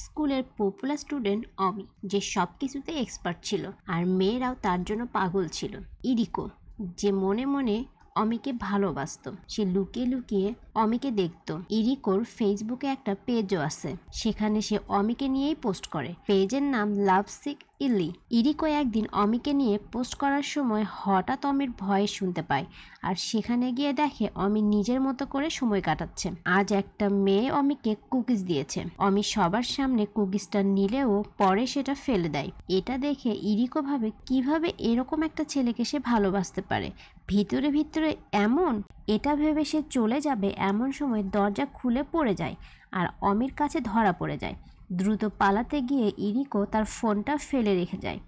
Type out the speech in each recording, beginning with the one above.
স্কুলের popular student অমি, যে সব কিছুতে এক্সপার্ট ছিল আর মেয়েরাও তার জন্য পাগল ছিল। ইরিকো, যে মনে মনে অমিকে ভালোবাসতো, সে লুকিয়ে লুকিয়ে অমিকে দেখতো। ইরিকোর ফেসবুকে একটা পেজও আছে, সেখানে সে অমিকে নিয়েই পোস্ট করে। পেজের নাম লাভ সিক ইলি। ইরিকো একদিন অমিকে নিয়ে পোস্ট করার সময় হঠাৎ অমির ভয়েস শুনতে পায়, আর সেখানে গিয়ে দেখে অমি নিজের মতো করে সময় কাটাচ্ছে। আজ একটা মেয়ে অমিকে কুকিজ দিয়েছে। অমি সবার সামনে কুকিজটা নিলেও পরে সেটা ফেলে দেয়। এটা দেখে ইরিকো ভাবে কিভাবে এরকম একটা ছেলেকে সে ভালোবাসতে পারে, ভিতরে ভিতরে এমন। এটা ভেবে সে চলে যাবে, এমন সময় দরজা খুলে পড়ে যায় আর অমির কাছে ধরা পড়ে যায়। দ্রুত পালাতে গিয়ে ইরিকো তার ফোনটা ফেলে রেখে যায়,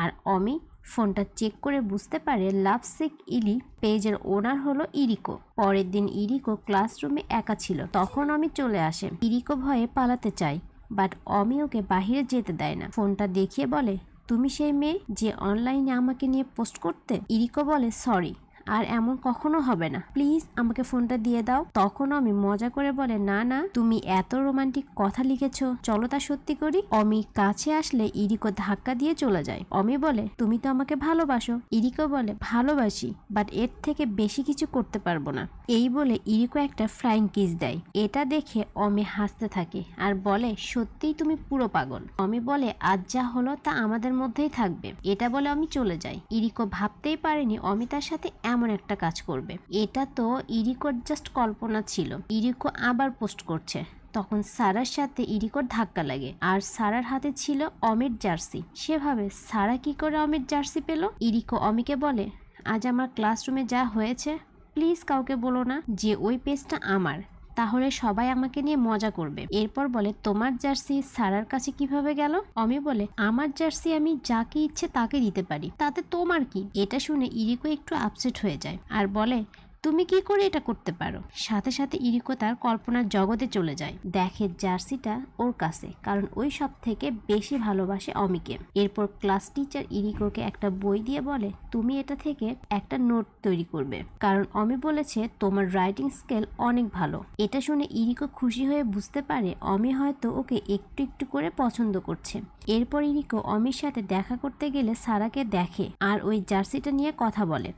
আর অমি ফোনটা চেক করে বুঝতে পারে লাভ সিক ইলি পেজের ওনার হলো ইরিকো। পরের দিন ইরিকো ক্লাসরুমে একা ছিল, তখন অমি চলে আসে। ইরিকো ভয়ে পালাতে চায়, বাট অমি ওকে বাহিরে যেতে দেয় না। ফোনটা দেখিয়ে বলে, তুমি সেই মেয়ে যে অনলাইনে আমাকে নিয়ে পোস্ট করতে? ইরিকো বলে, সরি, আর এমন কখনো হবে না, প্লিজ আমাকে ফোনটা দিয়ে দাও। তখন আমি মজা করে বলে, না না, তুমি এত রোমান্টিক কথা লিখেছো, চলো তা সত্যি করি। অমি কাছে আসলে ইরিকো ধাক্কা দিয়ে চলে যায়। অমি বলে, তুমি তো আমাকে ভালোবাসো। ইরিকো বলে, ভালোবাসি, বাট এর থেকে বেশি কিছু করতে পারবো না। এই বলে ইরিকো একটা ফ্লাইং কিস দেয়। এটা দেখে অমি হাসতে থাকে আর বলে, সত্যিই তুমি পুরো পাগল। অমি বলে, আজ যা হলো তা আমাদের মধ্যেই থাকবে। এটা বলে আমি চলে যাই। ইরিকো ভাবতেই পারেনি অমি তার সাথে এমন একটা কাজ করবে। এটা তো ইরিকোর জাস্ট কল্পনা ছিল। ইরিকো আবার পোস্ট করছে, তখন সারার সাথে ইরিকোর ধাক্কা লাগে, আর সারার হাতে ছিল অমির জার্সি। সেভাবে সারা কি করে অমির জার্সি পেল? ইরিকো অমিকে বলে, আজ আমার ক্লাসরুমে যা হয়েছে প্লিজ কাউকে বলো না যে ওই পেজটা আমার, তাহলে সবাই আমাকে নিয়ে মজা করবে। এরপর বলে, তোমার জার্সি সারার কাছে কিভাবে গেল? অমি বলে, আমার জার্সি আমি যাকে ইচ্ছে তাকে দিতে পারি, তাতে তোমার কি? এটা শুনে ইরিকো একটু আপসেট হয়ে যায় আর বলে, তুমি কি করে এটা করতে পারো? সাথে সাথে ইরিকো তার কল্পনার জগতে চলে যায়, দেখে জার্সিটা ওর কাছে, কারণ ওই সব থেকে বেশি ভালোবাসে অমিকে। এরপর ক্লাস টিচার ইরিকোকে একটা বই দিয়ে বলে, তুমি এটা থেকে একটা নোট তৈরি করবে, কারণ অমি বলেছে তোমার রাইটিং স্কেল অনেক ভালো। এটা শুনে ইরিকো খুশি হয়ে বুঝতে পারে অমি হয়তো ওকে একটু একটু করে পছন্দ করছে। এরপর ইরিকো অমির সাথে দেখা করতে গেলে সারাকে দেখে আর ওই জার্সিটা নিয়ে কথা বলে।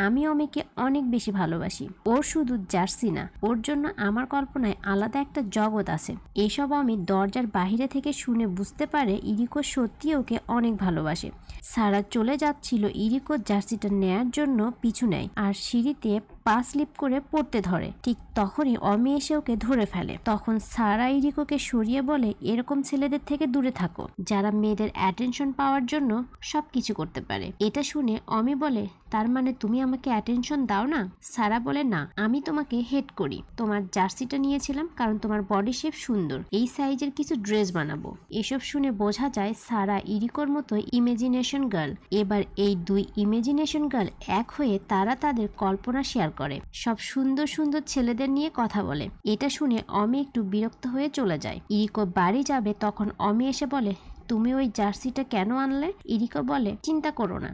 আমি অমিকে অনেক বেশি ভালোবাসি, ওর শুধু জার্সি না, ওর জন্য আমার কল্পনায় আলাদা একটা জগৎ আছে। এসব আমি দরজার বাহিরে থেকে শুনে বুঝতে পারে ইরিকো সত্যি ওকে অনেক ভালোবাসে। সারা চলে যাচ্ছিল, ইরিকো জার্সিটা নেয়ার জন্য পিছু নেয় আর সিঁড়িতে পা স্লিপ করে পড়তে ধরে। ঠিক তখনই অমি এসে ওকে ধরে ফেলে। তখন সারা ইরিকোকে সরিয়ে বলে, এরকম ছেলেদের থেকে দূরে থাকো, যারা মেয়েদের অ্যাটেনশন পাওয়ার জন্য সবকিছু করতে পারে। এটা শুনে অমি বলে, তার মানে তুমি আমাকে অ্যাটেনশন দাও না? সারা বলে, না, আমি তোমাকে হেট করি। তোমার জার্সিটা নিয়েছিলাম কারণ তোমার বডি শেপ সুন্দর, এই সাইজের কিছু ড্রেস বানাবো। এসব শুনে বোঝা যায় সারা ইরিকোর মতো ইমেজিনেশন গার্ল। এবার এই দুই ইমেজিনেশন গার্ল এক হয়ে তারা তাদের কল্পনা শেয়ার করে, সব সুন্দর সুন্দর ছেলেদের নিয়ে কথা বলে। এটা শুনে অমি একটু বিরক্ত হয়ে চলে যায়। ইরিকো বাড়ি যাবে, তখন অমি এসে বলে, তুমি ওই জার্সিটা কেন আনলে? ইরিকো বলে, চিন্তা করো না,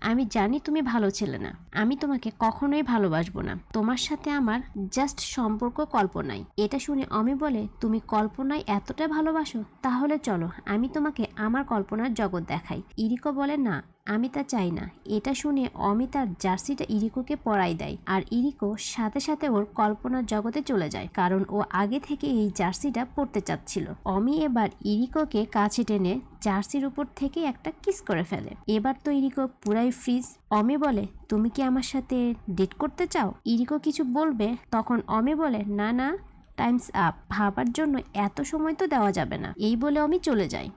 আমি জানি তুমি ভালো ছেলে না, আমি তোমাকে কখনোই ভালোবাসবো না, তোমার সাথে আমার জাস্ট সম্পর্ক কল্পনায়। এটা শুনে অমি বলে, তুমি কল্পনায় এতটা ভালোবাসো? তাহলে চলো আমি তোমাকে আমার কল্পনার জগৎ দেখাই। ইরিকো বলে, না, আমি তা চাই না। এটা শুনে অমি তার জার্সিটা ইরিকোকে পরাই দেয়, আর ইরিকো সাথে সাথে ওর কল্পনার জগতে চলে যায়, কারণ ও আগে থেকে এই জার্সিটা পরতে চাচ্ছিল। অমি এবার ইরিকোকে কাছে টেনে জার্সির উপর থেকে একটা কিস করে ফেলে। এবার তো ইরিকো পুরাই ফ্রিজ। অমি বলে, তুমি কি আমার সাথে ডেট করতে চাও? ইরিকো কিছু বলবে, তখন অমি বলে, না না, টাইমস আপ, ভাবার জন্য এত সময় তো দেওয়া যাবে না। এই বলে অমি চলে যায়।